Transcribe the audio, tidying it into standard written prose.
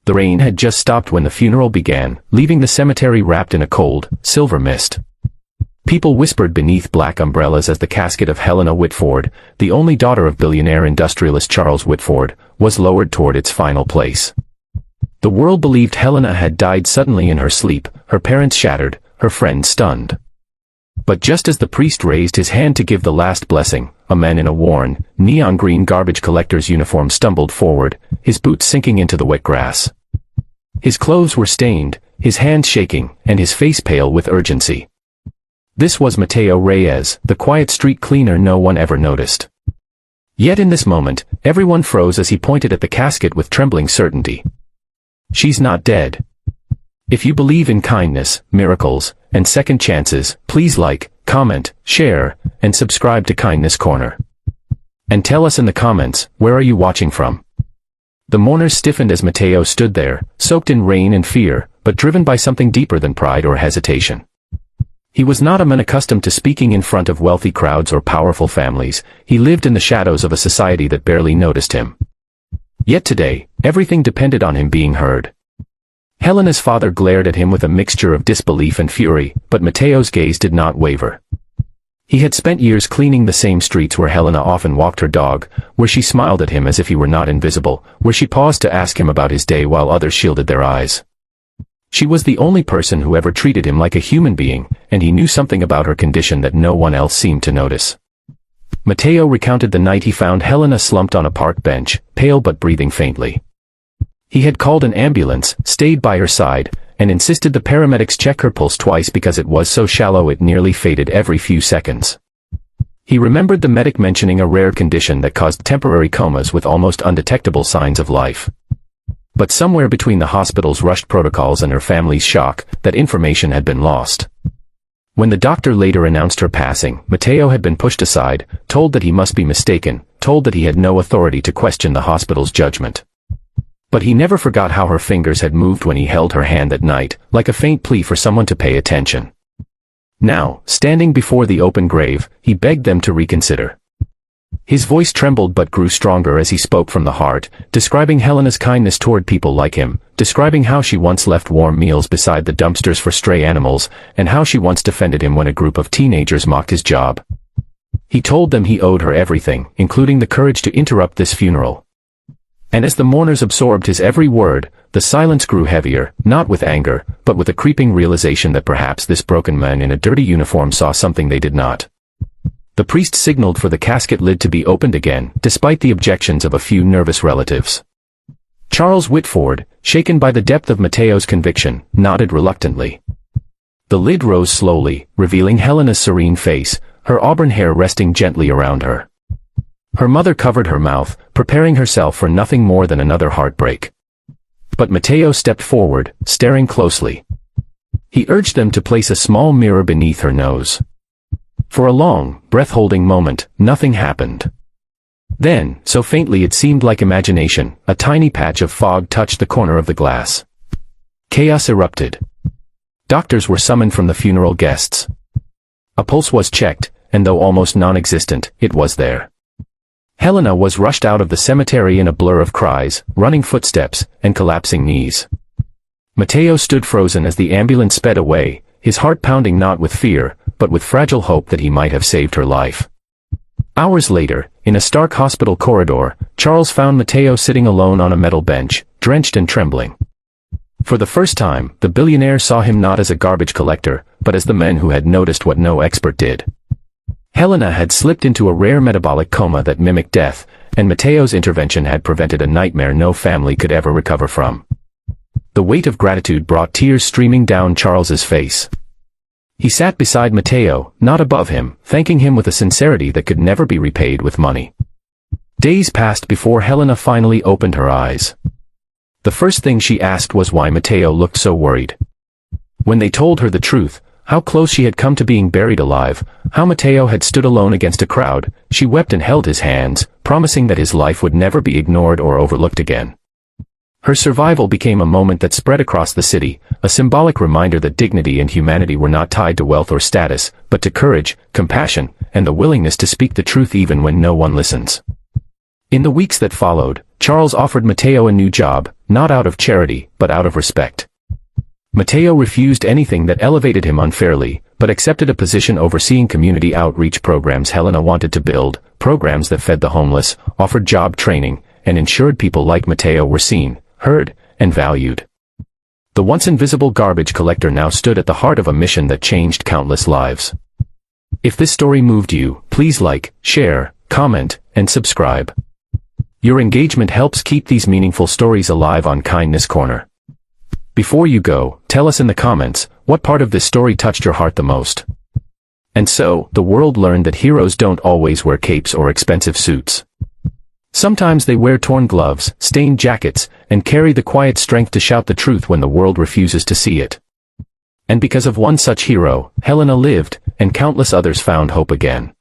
The rain had just stopped when the funeral began, leaving the cemetery wrapped in a cold, silver mist. People whispered beneath black umbrellas as the casket of Helena Whitford, the only daughter of billionaire industrialist Charles Whitford, was lowered toward its final place. The world believed Helena had died suddenly in her sleep, her parents shattered, her friends stunned. But just as the priest raised his hand to give the last blessing, a man in a worn, neon-green garbage collector's uniform stumbled forward, his boots sinking into the wet grass. His clothes were stained, his hands shaking, and his face pale with urgency. This was Mateo Reyes, the quiet street cleaner no one ever noticed. Yet in this moment, everyone froze as he pointed at the casket with trembling certainty. She's not dead. If you believe in kindness, miracles, and second chances, please like, comment, share, and subscribe to Kindness Corner. And tell us in the comments, where are you watching from? The mourners stiffened as Mateo stood there, soaked in rain and fear, but driven by something deeper than pride or hesitation. He was not a man accustomed to speaking in front of wealthy crowds or powerful families. He lived in the shadows of a society that barely noticed him. Yet today, everything depended on him being heard. Helena's father glared at him with a mixture of disbelief and fury, but Mateo's gaze did not waver. He had spent years cleaning the same streets where Helena often walked her dog, where she smiled at him as if he were not invisible, where she paused to ask him about his day while others shielded their eyes. She was the only person who ever treated him like a human being, and he knew something about her condition that no one else seemed to notice. Mateo recounted the night he found Helena slumped on a park bench, pale but breathing faintly. He had called an ambulance, stayed by her side, and insisted the paramedics check her pulse twice because it was so shallow it nearly faded every few seconds. He remembered the medic mentioning a rare condition that caused temporary comas with almost undetectable signs of life. But somewhere between the hospital's rushed protocols and her family's shock, that information had been lost. When the doctor later announced her passing, Mateo had been pushed aside, told that he must be mistaken, told that he had no authority to question the hospital's judgment. But he never forgot how her fingers had moved when he held her hand that night, like a faint plea for someone to pay attention. Now, standing before the open grave, he begged them to reconsider. His voice trembled but grew stronger as he spoke from the heart, describing Helena's kindness toward people like him, describing how she once left warm meals beside the dumpsters for stray animals, and how she once defended him when a group of teenagers mocked his job. He told them he owed her everything, including the courage to interrupt this funeral. And as the mourners absorbed his every word, the silence grew heavier, not with anger, but with a creeping realization that perhaps this broken man in a dirty uniform saw something they did not. The priest signaled for the casket lid to be opened again, despite the objections of a few nervous relatives. Charles Whitford, shaken by the depth of Mateo's conviction, nodded reluctantly. The lid rose slowly, revealing Helena's serene face, her auburn hair resting gently around her. Her mother covered her mouth, preparing herself for nothing more than another heartbreak. But Mateo stepped forward, staring closely. He urged them to place a small mirror beneath her nose. For a long, breath-holding moment, nothing happened. Then, so faintly it seemed like imagination, a tiny patch of fog touched the corner of the glass. Chaos erupted. Doctors were summoned from the funeral guests. A pulse was checked, and though almost non-existent, it was there. Helena was rushed out of the cemetery in a blur of cries, running footsteps, and collapsing knees. Mateo stood frozen as the ambulance sped away, his heart pounding not with fear, but with fragile hope that he might have saved her life. Hours later, in a stark hospital corridor, Charles found Mateo sitting alone on a metal bench, drenched and trembling. For the first time, the billionaire saw him not as a garbage collector, but as the man who had noticed what no expert did. Helena had slipped into a rare metabolic coma that mimicked death, and Mateo's intervention had prevented a nightmare no family could ever recover from. The weight of gratitude brought tears streaming down Charles's face. He sat beside Mateo, not above him, thanking him with a sincerity that could never be repaid with money. Days passed before Helena finally opened her eyes. The first thing she asked was why Mateo looked so worried. When they told her the truth, how close she had come to being buried alive, how Mateo had stood alone against a crowd, she wept and held his hands, promising that his life would never be ignored or overlooked again. Her survival became a moment that spread across the city, a symbolic reminder that dignity and humanity were not tied to wealth or status, but to courage, compassion, and the willingness to speak the truth even when no one listens. In the weeks that followed, Charles offered Matteo a new job, not out of charity, but out of respect. Matteo refused anything that elevated him unfairly, but accepted a position overseeing community outreach programs Helena wanted to build, programs that fed the homeless, offered job training, and ensured people like Matteo were seen, heard, and valued. The once invisible garbage collector now stood at the heart of a mission that changed countless lives. If this story moved you, please like, share, comment, and subscribe. Your engagement helps keep these meaningful stories alive on Kindness Corner. Before you go, tell us in the comments, what part of this story touched your heart the most? And so, the world learned that heroes don't always wear capes or expensive suits. Sometimes they wear torn gloves, stained jackets, and carry the quiet strength to shout the truth when the world refuses to see it. And because of one such hero, Helena lived, and countless others found hope again.